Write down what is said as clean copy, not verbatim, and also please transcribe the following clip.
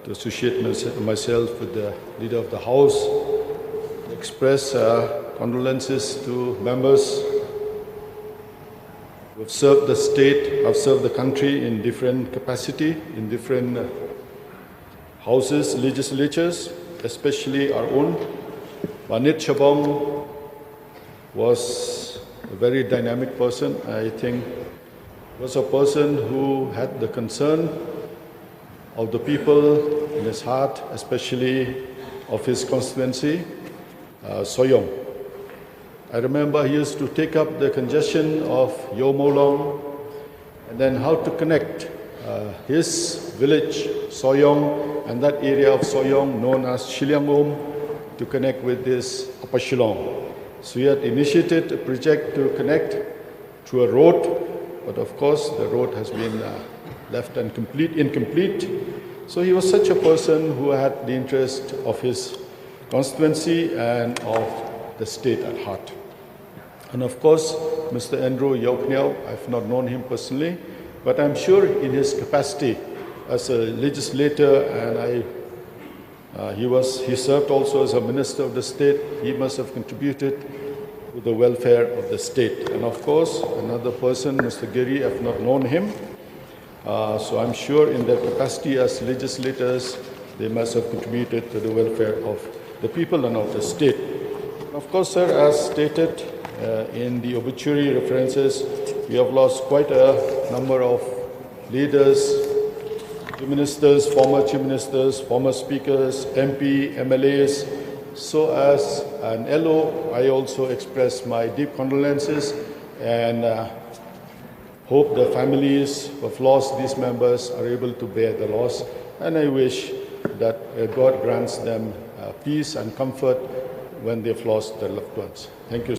to associate myself with the Leader of the House, express condolences to members who have served the state, have served the country in different capacity, in different houses, legislatures, especially our own. Banit Chabong was a very dynamic person. I think was a person who had the concern of the people in his heart, especially of his constituency, Soyong. I remember he used to take up the congestion of Yo Molong and then how to connect his village, Soyong, and that area of Soyong known as Shiliangom to connect with this Upper Shillong. So he had initiated a project to connect through a road, but of course the road has been left incomplete. So he was such a person who had the interest of his constituency and of the state at heart. And of course, Mr. Andrew Yaukniao, I've not known him personally, but I'm sure in his capacity as a legislator, and he served also as a minister of the state, he must have contributed to the welfare of the state. And of course, another person, Mr. Giri, I've not known him. So I'm sure in their capacity as legislators, they must have contributed to the welfare of the people and of the state. Of course, sir, as stated in the obituary references, we have lost quite a number of leaders, chief ministers, former speakers, MP, MLAs. So as an LO, I also express my deep condolences and hope the families who have lost these members are able to bear the loss. And I wish that God grants them peace and comfort when they've lost their loved ones. Thank you.